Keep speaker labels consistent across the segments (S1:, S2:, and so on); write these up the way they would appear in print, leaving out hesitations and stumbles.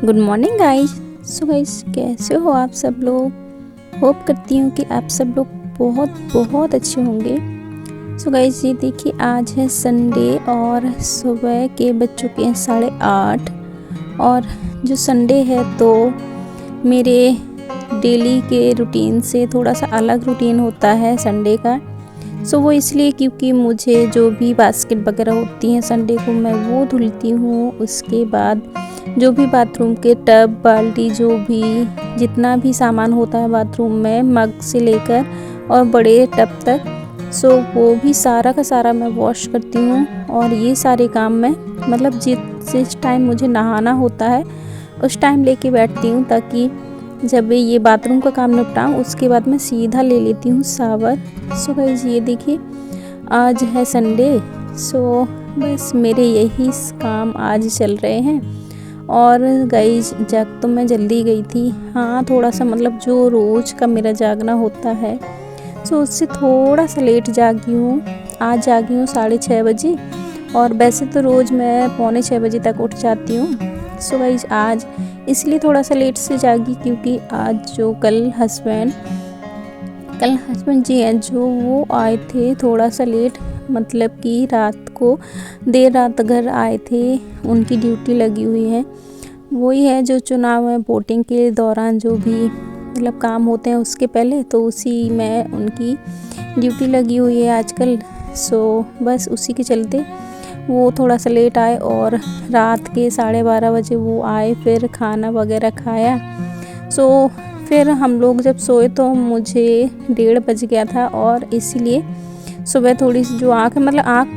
S1: Good morning guys. So guys, कैसे हो आप सब लोग। होप करती हूँ कि आप सब लोग बहुत बहुत अच्छे होंगे। सो गाइस, ये देखिए आज है संडे और सुबह के बज चुके हैं 8:30। और जो संडे है तो मेरे डेली के रूटीन से थोड़ा सा अलग रूटीन होता है संडे का। सो वो इसलिए क्योंकि मुझे जो भी बास्केट वगैरह होती हैं संडे को मैं वो धुलती हूँ। उसके बाद जो भी बाथरूम के टब बाल्टी जो भी जितना भी सामान होता है बाथरूम में, मग से लेकर और बड़े टब तक, सो वो भी सारा का सारा मैं वॉश करती हूँ। और ये सारे काम मैं मतलब जिस टाइम मुझे नहाना होता है उस टाइम लेके बैठती हूँ, ताकि जब ये बाथरूम का काम निपटाऊँ उसके बाद मैं सीधा ले लेती हूँ शावर। सो गाइस, ये देखिए आज है संडे। सो बस मेरे यही काम आज चल रहे हैं। और गाइस, जाग तो मैं जल्दी गई थी, हाँ थोड़ा सा मतलब जो रोज़ का मेरा जागना होता है सो उससे थोड़ा सा लेट जागी हूँ। आज जागी हूँ 6:30 बजे, और वैसे तो रोज़ मैं 5:45 बजे तक उठ जाती हूँ। सो गाइस, आज इसलिए थोड़ा सा लेट से जागी क्योंकि आज जो कल हस्बैंड जी हैं जो वो आए थे थोड़ा सा लेट, मतलब कि रात को देर रात घर आए थे। उनकी ड्यूटी लगी हुई है, वही है जो चुनाव है वोटिंग के दौरान जो भी मतलब काम होते हैं उसके पहले, तो उसी में उनकी ड्यूटी लगी हुई है आजकल। सो बस उसी के चलते वो थोड़ा सा लेट आए और रात के 12:30 बजे वो आए, फिर खाना वगैरह खाया। सो फिर हम लोग जब सोए तो मुझे 1:30 बज गया था, और इसीलिए सुबह थोड़ी सी जो आँख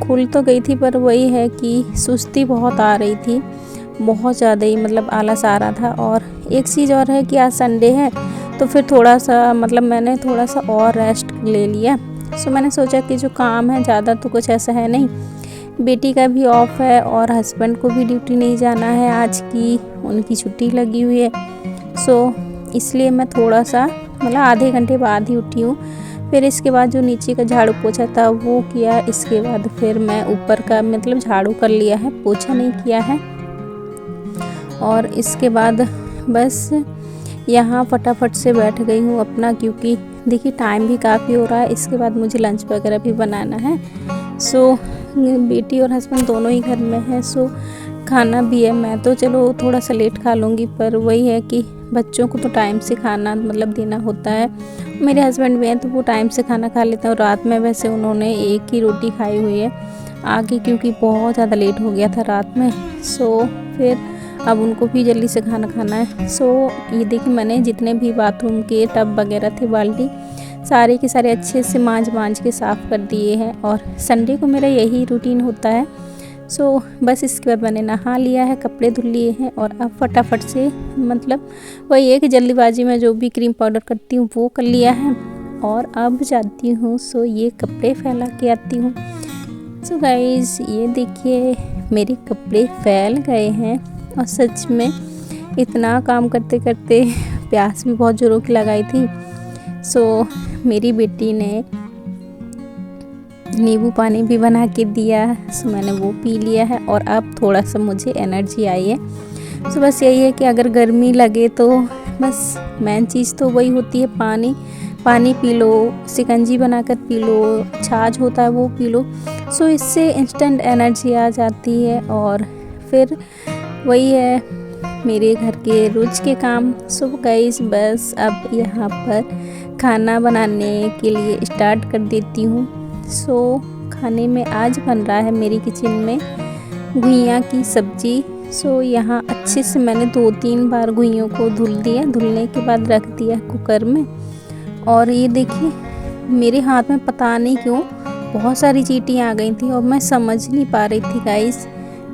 S1: खुल तो गई थी, पर वही है कि सुस्ती बहुत आ रही थी, बहुत ज़्यादा ही मतलब आलस आ रहा था। और एक चीज़ और है कि आज संडे है तो फिर थोड़ा सा मतलब मैंने थोड़ा सा और रेस्ट ले लिया। सो मैंने सोचा कि जो काम है ज़्यादा तो कुछ ऐसा है नहीं, बेटी का भी ऑफ है और हस्बैंड को भी ड्यूटी नहीं जाना है आज की, उनकी छुट्टी लगी हुई है। सो इसलिए मैं थोड़ा सा मतलब आधे घंटे बाद ही उठी हूँ। फिर इसके बाद जो नीचे का झाड़ू पोछा था वो किया, इसके बाद फिर मैं ऊपर का मतलब झाड़ू कर लिया है, पोछा नहीं किया है। और इसके बाद बस यहाँ फटाफट से बैठ गई हूँ अपना, क्योंकि देखिए टाइम भी काफ़ी हो रहा है। इसके बाद मुझे लंच वगैरह भी बनाना है। सो बेटी और हस्बैंड दोनों ही घर में हैं, सो खाना भी है। मैं तो चलो थोड़ा सा लेट खा लूँगी, पर वही है कि बच्चों को तो टाइम से खाना मतलब देना होता है। मेरे हस्बैंड भी हैं तो वो टाइम से खाना खा लेते हैं, और रात में वैसे उन्होंने एक ही रोटी खाई हुई है आगे, क्योंकि बहुत ज़्यादा लेट हो गया था रात में। सो फिर अब उनको भी जल्दी से खाना खाना है। सो ये देखिए मैंने जितने भी बाथरूम के टब वगैरह थे बाल्टी सारे के सारे अच्छे से मांज के साफ़ कर दिए हैं, और संडे को मेरा यही रूटीन होता है। सो बस इसके बाद मैंने नहा लिया है, कपड़े धुल लिए हैं, और अब फटाफट से मतलब वही है कि जल्दीबाजी में जो भी क्रीम पाउडर करती हूँ वो कर लिया है, और अब जाती हूँ सो ये कपड़े फैला के आती हूँ। सो गाइस, ये देखिए मेरे कपड़े फैल गए हैं, और सच में इतना काम करते करते प्यास भी बहुत ज़ोरों की लगाई थी। सो मेरी बेटी ने नींबू पानी भी बना के दिया, सो मैंने वो पी लिया है, और अब थोड़ा सा मुझे एनर्जी आई है। सो बस यही है कि अगर गर्मी लगे तो बस मेन चीज़ तो वही होती है, पानी पी लो, शिकंजी बनाकर पी लो, छाछ होता है वो पी लो। सो इससे इंस्टेंट एनर्जी आ जाती है। और फिर वही है मेरे घर के रोज़ के काम। सो गाइस, बस अब यहाँ पर खाना बनाने के लिए स्टार्ट कर देती हूँ। सो खाने में आज बन रहा है मेरी किचन में घुइयाँ की सब्ज़ी। सो यहाँ अच्छे से मैंने 2-3 बार घुइयों को धुल दिया, धुलने के बाद रख दिया कुकर में। और ये देखिए मेरे हाथ में पता नहीं क्यों बहुत सारी चींटियाँ आ गई थी, और मैं समझ नहीं पा रही थी गाइस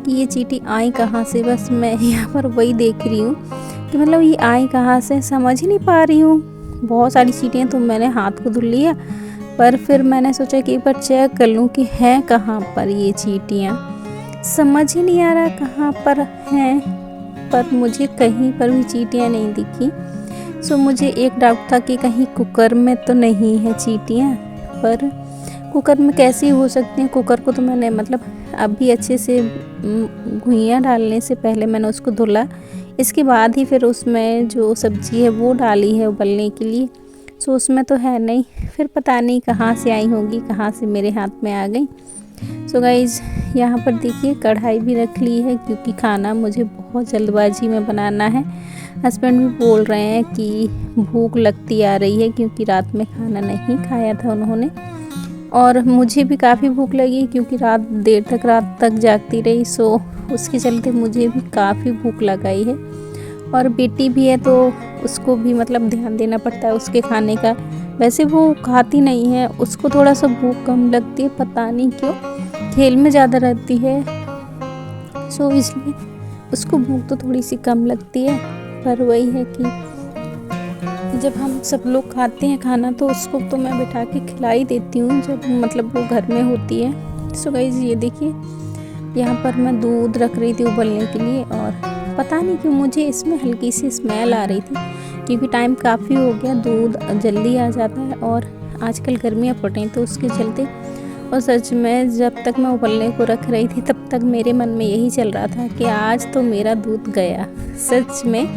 S1: कि ये चींटी आई कहाँ से। बस मैं यहाँ पर वही देख रही हूँ कि मतलब ये आई कहाँ से, समझ ही नहीं पा रही हूँ। बहुत सारी चींटियाँ, तो मैंने हाथ को धुल लिया, पर फिर मैंने सोचा कि एक बार चेक कर लूँ कि हैं कहाँ पर ये चींटियाँ। समझ ही नहीं आ रहा कहाँ पर हैं, पर मुझे कहीं पर भी चींटियाँ नहीं दिखी। सो मुझे एक डाउट था कि कहीं कुकर में तो नहीं है चींटियाँ, पर कुकर में कैसी हो सकती हैं। कुकर को तो मैंने मतलब अभी अच्छे से घुइयाँ डालने से पहले मैंने उसको धुला, इसके बाद ही फिर उसमें जो सब्ज़ी है वो डाली है उबलने के लिए। सो उसमें तो है नहीं, फिर पता नहीं कहाँ से आई होंगी, कहाँ से मेरे हाथ में आ गई। सो गाइज़ यहाँ पर देखिए कढ़ाई भी रख ली है, क्योंकि खाना मुझे बहुत जल्दबाजी में बनाना है। हस्बैंड भी बोल रहे हैं कि भूख लगती आ रही है, क्योंकि रात में खाना नहीं खाया था उन्होंने, और मुझे भी काफ़ी भूख लगी क्योंकि रात तक जागती रही। सो उसके चलते मुझे भी काफ़ी भूख लगाई है। और बेटी भी है तो उसको भी मतलब ध्यान देना पड़ता है उसके खाने का। वैसे वो खाती नहीं है, उसको थोड़ा सा भूख कम लगती है, पता नहीं क्यों, खेल में ज़्यादा रहती है। सो इसलिए उसको भूख तो थोड़ी सी कम लगती है। पर वही है कि जब हम सब लोग खाते हैं खाना तो उसको तो मैं बिठा के खिला ही देती हूँ, जब मतलब वो घर में होती है। सो गाइस ये देखिए यहाँ पर मैं दूध रख रही थी उबलने के लिए, और पता नहीं क्यों मुझे इसमें हल्की सी स्मेल आ रही थी, क्योंकि टाइम काफ़ी हो गया, दूध जल्दी आ जाता है और आजकल गर्मियाँ पड़ रही तो उसके चलते। और सच में जब तक मैं उबलने को रख रही थी तब तक मेरे मन में यही चल रहा था कि आज तो मेरा दूध गया। सच में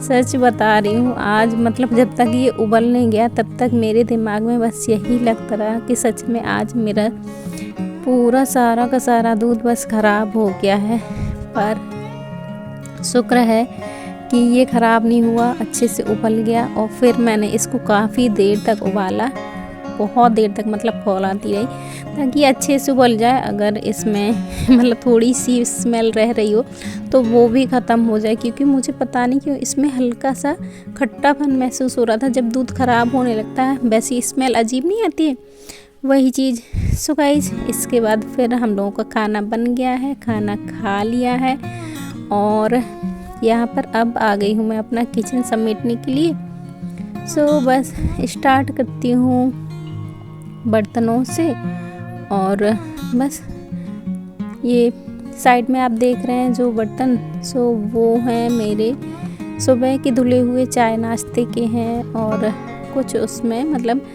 S1: सच बता रही हूँ, आज मतलब जब तक ये उबल नहीं गया तब तक मेरे दिमाग में बस यही लगता रहा कि सच में आज मेरा पूरा सारा का सारा दूध बस ख़राब हो गया है। पर शुक्र है कि ये ख़राब नहीं हुआ, अच्छे से उबल गया। और फिर मैंने इसको काफ़ी देर तक उबाला, बहुत देर तक मतलब खौलाती रही ताकि अच्छे से उबल जाए। अगर इसमें मतलब थोड़ी सी स्मेल रह रही हो तो वो भी ख़त्म हो जाए, क्योंकि मुझे पता नहीं क्यों इसमें हल्का सा खट्टापन महसूस हो रहा था। जब दूध ख़राब होने लगता है वैसी स्मेल अजीब नहीं आती है, वही चीज़। सो गाइस इसके बाद फिर हम लोगों का खाना बन गया है, खाना खा लिया है, और यहाँ पर अब आ गई हूँ मैं अपना किचन समेटने के लिए। सो बस स्टार्ट करती हूँ बर्तनों से, और बस ये साइड में आप देख रहे हैं जो बर्तन, सो वो हैं मेरे सुबह के धुले हुए चाय नाश्ते के हैं, और कुछ उसमें मतलब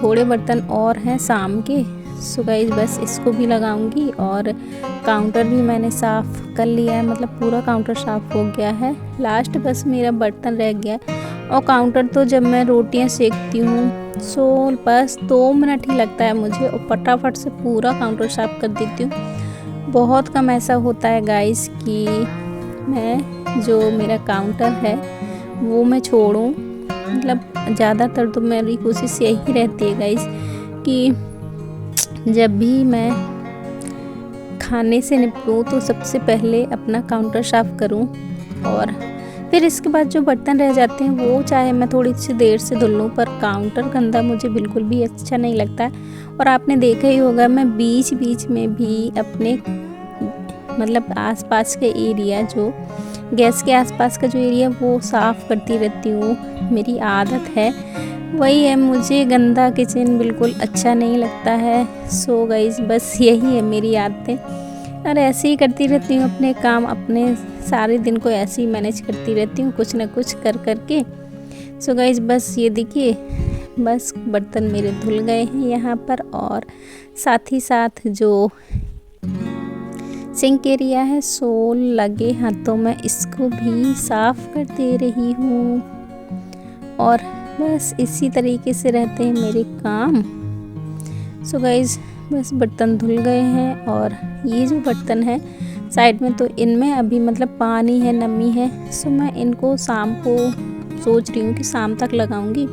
S1: थोड़े बर्तन और हैं शाम के। सो गाइस बस इसको भी लगाऊंगी, और काउंटर भी मैंने साफ़ कर लिया है, मतलब पूरा काउंटर साफ़ हो गया है। लास्ट बस मेरा बर्तन रह गया, और काउंटर तो जब मैं रोटियां सेकती हूँ सो बस 2 मिनट ही लगता है मुझे, और फटाफट से पूरा काउंटर साफ़ कर देती हूँ। बहुत कम ऐसा होता है गाइस कि मैं जो मेरा काउंटर है वो मैं छोड़ूं, मतलब ज़्यादातर तो मेरी कोशिश यही रहती है गाइस कि जब भी मैं खाने से निपटूं तो सबसे पहले अपना काउंटर साफ़ करूं, और फिर इसके बाद जो बर्तन रह जाते हैं वो चाहे मैं थोड़ी सी देर से धुल लूँ, पर काउंटर गंदा मुझे बिल्कुल भी अच्छा नहीं लगता है। और आपने देखा ही होगा मैं बीच बीच में भी अपने मतलब आसपास के एरिया, जो गैस के आसपास का जो एरिया वो साफ़ करती रहती हूँ, मेरी आदत है। वही है, मुझे गंदा किचन बिल्कुल अच्छा नहीं लगता है। सो गाइस बस यही है मेरी आदतें, और ऐसे ही करती रहती हूँ अपने काम, अपने सारे दिन को ऐसे ही मैनेज करती रहती हूँ कुछ ना कुछ कर कर के। सो गाइस बस ये देखिए, बस बर्तन मेरे धुल गए हैं यहाँ पर, और साथ ही साथ जो सिंक एरिया है सो लगे हाथों में इसको भी साफ़ कर दे रही हूँ, और बस इसी तरीके से रहते हैं मेरे काम। सो गाइस बस बर्तन धुल गए हैं, और ये जो बर्तन है साइड में तो इनमें अभी मतलब पानी है, नमी है। सो मैं इनको शाम को सोच रही हूँ कि शाम तक लगाऊंगी।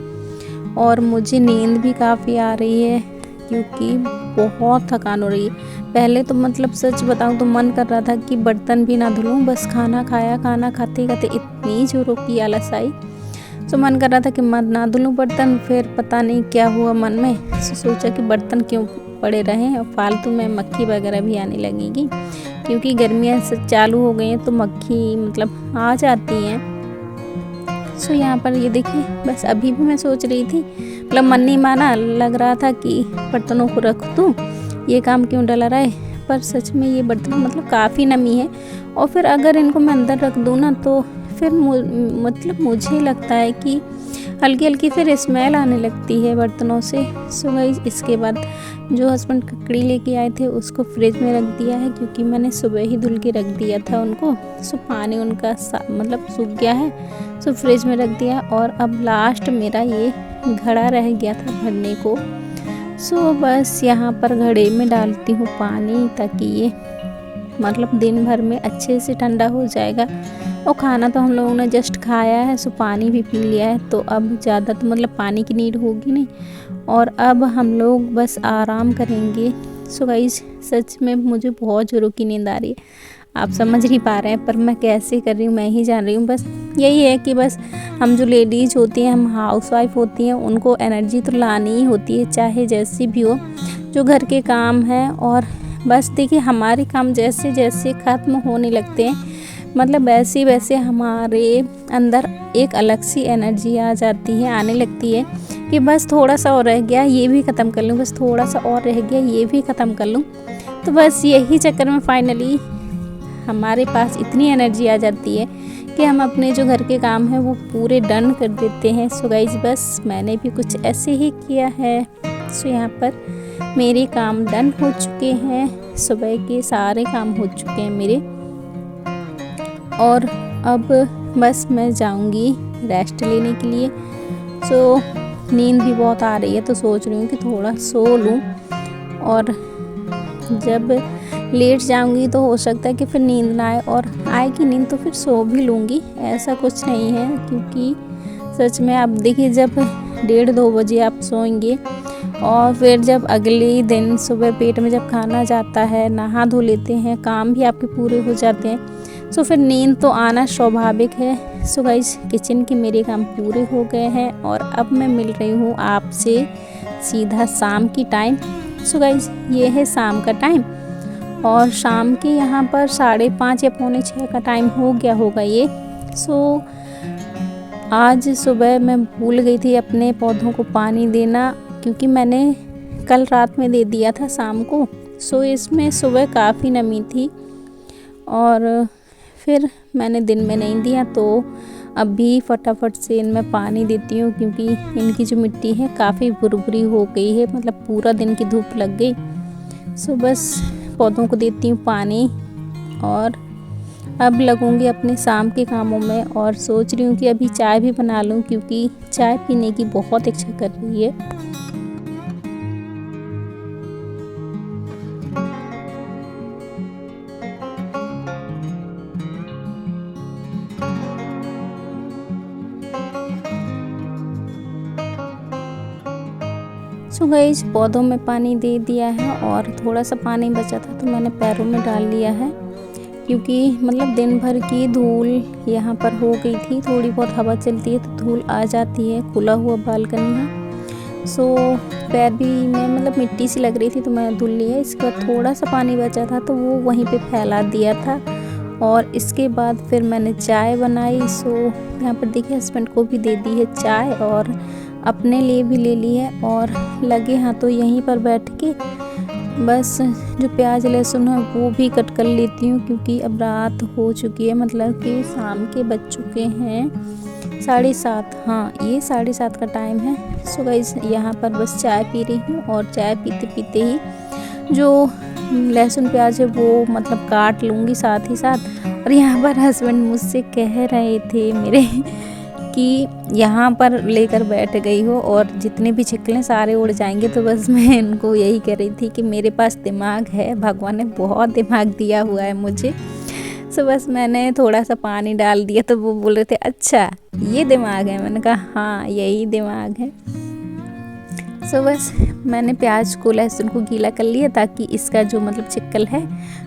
S1: और मुझे नींद भी काफ़ी आ रही है क्योंकि बहुत थकान हो रही है। पहले तो मतलब सच बताऊँ तो मन कर रहा था कि बर्तन भी ना धुलूँ, बस खाना खाया, खाना खाते खाते इतनी जोरों की आलस आई, तो मन कर रहा था कि मत ना धुलूँ बर्तन। फिर पता नहीं क्या हुआ मन में, सोचा कि बर्तन क्यों पड़े रहें, और फालतू में मक्खी वगैरह भी आने लगेगी, क्योंकि गर्मियाँ चालू हो गई हैं तो मक्खी मतलब आ जाती हैं। सो यहाँ पर ये देखिए, बस अभी भी मैं सोच रही थी, मतलब मन नहीं माना, लग रहा था कि बर्तनों को रख दूँ, ये काम क्यों डला रहा है। पर सच में ये बर्तन मतलब काफ़ी नमी है, और फिर अगर इनको मैं अंदर रख दूँ ना तो फिर मतलब मुझे लगता है कि हल्की हल्की फिर स्मेल आने लगती है बर्तनों से। सो गाइस इसके बाद जो हस्बैंड ककड़ी लेके आए थे उसको फ्रिज में रख दिया है, क्योंकि मैंने सुबह ही धुल के रख दिया था उनको। सो पानी उनका मतलब सूख गया है, सो फ्रिज में रख दिया। और अब लास्ट मेरा ये घड़ा रह गया था भरने को। सो बस यहाँ पर घड़े में डालती हूँ पानी, ताकि ये मतलब दिन भर में अच्छे से ठंडा हो जाएगा। और खाना तो हम लोगों ने जस्ट खाया है, सो पानी भी पी लिया है, तो अब ज़्यादा तो मतलब पानी की नीड होगी नहीं। और अब हम लोग बस आराम करेंगे। सो गाइस सच में मुझे बहुत ज़ोरों की नींद आ रही है, आप समझ नहीं पा रहे हैं, पर मैं कैसे कर रही हूँ मैं ही जान रही हूँ। बस यही है कि बस हम जो लेडीज़ होती हैं, हम हाउसवाइफ होती हैं, उनको एनर्जी तो लानी ही होती है, चाहे जैसी भी हो, जो घर के काम हैं। और बस देखिए हमारे काम जैसे जैसे ख़त्म होने लगते हैं, मतलब वैसे वैसे हमारे अंदर एक अलग सी एनर्जी आ जाती है, आने लगती है कि बस थोड़ा सा और रह गया ये भी ख़त्म कर लूँ, बस थोड़ा सा और रह गया ये भी ख़त्म कर लूँ। तो बस यही चक्कर में फाइनली हमारे पास इतनी एनर्जी आ जाती है कि हम अपने जो घर के काम हैं वो पूरे डन कर देते हैं। सो गाइस बस मैंने भी कुछ ऐसे ही किया है। सो यहाँ पर मेरे काम डन हो चुके हैं, सुबह के सारे काम हो चुके हैं मेरे। और अब बस मैं जाऊंगी रेस्ट लेने के लिए। सो नींद भी बहुत आ रही है, तो सोच रही हूँ कि थोड़ा सो लूँ। और जब लेट जाऊंगी तो हो सकता है कि फिर नींद ना आए, और आएगी नींद तो फिर सो भी लूँगी, ऐसा कुछ नहीं है। क्योंकि सच में आप देखिए जब 1:30-2 बजे आप सोएंगे, और फिर जब अगले दिन सुबह पेट में जब खाना जाता है, नहा धो लेते हैं, काम भी आपके पूरे हो जाते हैं, सो फिर नींद तो आना स्वाभाविक है। सो गाइस किचन के मेरे काम पूरे हो गए हैं, और अब मैं मिल रही हूँ आपसे सीधा शाम की टाइम। सो गाइस ये है शाम का टाइम, और शाम के यहाँ पर 5:30 या 5:45 का टाइम हो गया होगा ये। सो आज सुबह मैं भूल गई थी अपने पौधों को पानी देना, क्योंकि मैंने कल रात में दे दिया था शाम को। सो इसमें सुबह काफ़ी नमी थी, और फिर मैंने दिन में नहीं दिया, तो अभी फटाफट से इनमें पानी देती हूँ, क्योंकि इनकी जो मिट्टी है काफ़ी भुरभुरी हो गई है, मतलब पूरा दिन की धूप लग गई। सो बस पौधों को देती हूँ पानी, और अब लगूंगी अपने शाम के कामों में। और सोच रही हूँ कि अभी चाय भी बना लूँ, क्योंकि चाय पीने की बहुत इच्छा कर रही है। सो गाइस पौधों में पानी दे दिया है, और थोड़ा सा पानी बचा था तो मैंने पैरों में डाल लिया है, क्योंकि मतलब दिन भर की धूल यहाँ पर हो गई थी। थोड़ी बहुत हवा चलती है तो धूल आ जाती है, खुला हुआ बालकनी है। सो पैर भी में मतलब मिट्टी सी लग रही थी, तो मैंने धुल लिया। इसके बाद थोड़ा सा पानी बचा था तो वो वहीं पे फैला दिया था। और इसके बाद फिर मैंने चाय बनाई। सो यहाँ पर देखिए हस्बैंड को भी दे दी है चाय, और अपने लिए भी ले ली है। और लगे हाँ तो यहीं पर बैठ के बस जो प्याज लहसुन है वो भी कट कर लेती हूँ, क्योंकि अब रात हो चुकी है, मतलब कि शाम के बज चुके हैं 7:30। हाँ ये 7:30 का टाइम है। सो गाइस यहाँ पर बस चाय पी रही हूँ, और चाय पीते पीते ही जो लहसुन प्याज है वो मतलब काट लूँगी साथ ही साथ। और यहाँ पर हस्बैंड मुझसे कह रहे थे मेरे कि यहाँ पर लेकर बैठ गई हो और जितने भी छिकले सारे उड़ जाएंगे। तो बस मैं इनको यही कह रही थी कि मेरे पास दिमाग है, भगवान ने बहुत दिमाग दिया हुआ है मुझे। सो बस मैंने थोड़ा सा पानी डाल दिया तो वो बोल रहे थे अच्छा ये दिमाग है। मैंने कहा हाँ यही दिमाग है। सो बस मैंने प्याज को लहसुन को गीला कर लिया, ताकि इसका जो मतलब चिक्कल है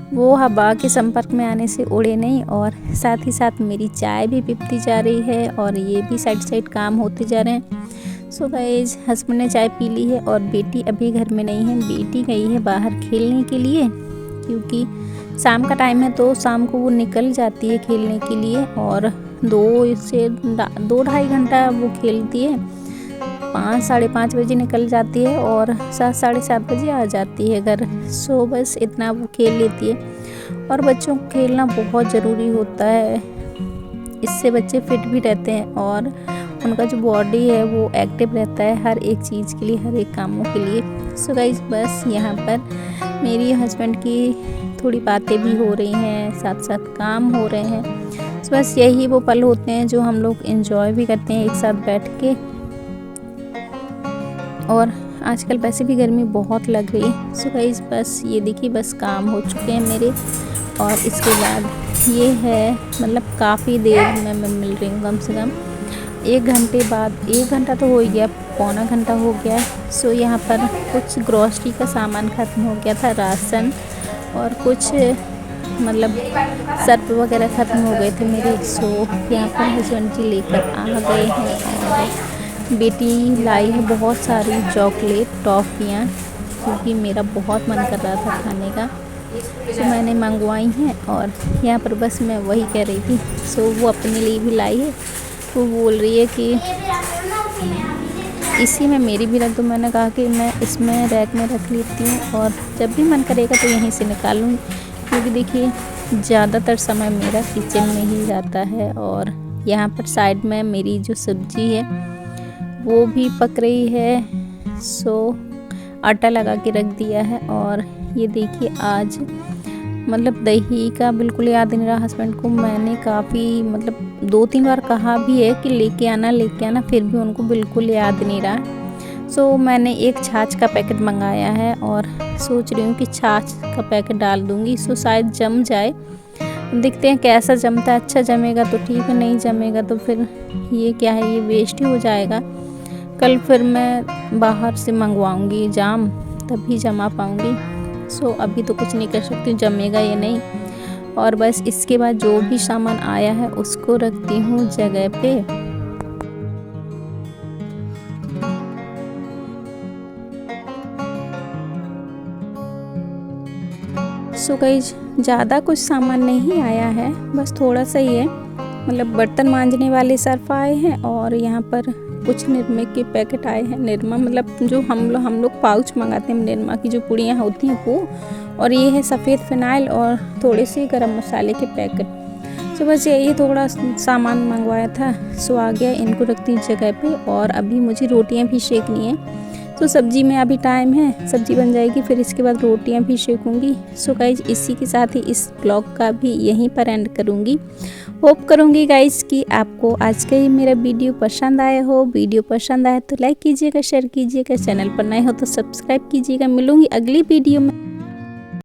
S1: वो हवा के संपर्क में आने से उड़े नहीं। और साथ ही साथ मेरी चाय भी पिपती जा रही है, और ये भी साइड काम होते जा रहे हैं। सो गाइस हस्बैंड ने चाय पी ली है, और बेटी अभी घर में नहीं है, बेटी गई है बाहर खेलने के लिए, क्योंकि शाम का टाइम है तो शाम को वो निकल जाती है खेलने के लिए। और 2 से 2-2.5 घंटा वो खेलती है। 5-5:30 बजे निकल जाती है, और 7-7:30 बजे आ जाती है घर। सो बस इतना वो खेल लेती है। और बच्चों को खेलना बहुत ज़रूरी होता है, इससे बच्चे फिट भी रहते हैं और उनका जो बॉडी है वो एक्टिव रहता है हर एक चीज़ के लिए, हर एक कामों के लिए। सो गाइस बस यहाँ पर मेरी हस्बैंड की थोड़ी बातें भी हो रही हैं, साथ साथ काम हो रहे हैं। सो बस यही वो पल होते हैं जो हम लोग एंजॉय भी करते हैं एक साथ बैठ के। और आजकल वैसे भी गर्मी बहुत लग रही है। सो गाइस बस ये देखिए, बस काम हो चुके हैं मेरे। और इसके बाद ये है, मतलब काफ़ी देर में मैं मिल रही हूँ, कम से कम 1 घंटे बाद। 1 घंटा तो हो ही गया, पौना घंटा हो गया। सो यहाँ पर कुछ ग्रॉसरी का सामान ख़त्म हो गया था, राशन और कुछ मतलब सर्फ वगैरह ख़त्म हो गए थे मेरे। सो यहाँ पर हस्बैंड जी लेकर आ गए हैं और बेटी लाई है बहुत सारी चॉकलेट, टॉफ़ियाँ, क्योंकि मेरा बहुत मन कर रहा था खाने का। सो मैंने मंगवाई हैं और यहाँ पर बस मैं वही कह रही थी। सो वो अपने लिए भी लाई है, वो बोल रही है कि इसी में मेरी भी रख दो। मैंने कहा कि मैं इसमें रैक में रख लेती हूँ और जब भी मन करेगा तो यहीं से निकाल लूँगी, क्योंकि देखिए ज़्यादातर समय मेरा किचन में ही जाता है। और यहाँ पर साइड में मेरी जो सब्ज़ी है वो भी पक रही है। सो आटा लगा के रख दिया है। और ये देखिए आज मतलब दही का बिल्कुल याद नहीं रहा हस्बैंड को। मैंने काफ़ी मतलब 2-3 बार कहा भी है कि लेके आना, फिर भी उनको बिल्कुल याद नहीं रहा। सो मैंने एक छाछ का पैकेट मंगाया है और सोच रही हूँ कि छाछ का पैकेट डाल दूँगी। सो शायद जम जाए, देखते हैं कैसा जमता है। अच्छा जमेगा तो ठीक है, नहीं जमेगा तो फिर ये क्या है, ये वेस्ट ही हो जाएगा। कल फिर मैं बाहर से मंगवाऊँगी जाम, तभी जमा पाऊँगी। सो अभी तो कुछ नहीं कर सकती, जमेगा या नहीं। और बस इसके बाद जो भी सामान आया है उसको रखती हूँ जगह पे। सो गाइस ज़्यादा कुछ सामान नहीं आया है, बस थोड़ा सा ही है। मतलब बर्तन मांजने वाले सर्फ आए हैं और यहाँ पर कुछ निरमा के पैकेट आए हैं। निरमा मतलब जो हम लोग पाउच मंगाते हैं, निरमा की जो पुड़ियाँ होती हैं वो। और ये है सफ़ेद फिनाइल और थोड़े से गरम मसाले के पैकेट। सो बस यही थोड़ा सामान मंगवाया था। सो आ गया, इनको रखती हूँ जगह पे। और अभी मुझे रोटियाँ भी सेकनी है। तो सब्ज़ी में अभी टाइम है, सब्ज़ी बन जाएगी, फिर इसके बाद रोटियां भी सेकूंगी। सो गाइज इसी के साथ ही इस ब्लॉग का भी यहीं पर एंड करूंगी। होप करूंगी गाइज कि आपको आज का ये मेरा वीडियो पसंद आया हो। वीडियो पसंद आए तो लाइक कीजिएगा, शेयर कीजिएगा, चैनल पर नए हो तो सब्सक्राइब कीजिएगा। मिलूंगी अगली वीडियो में।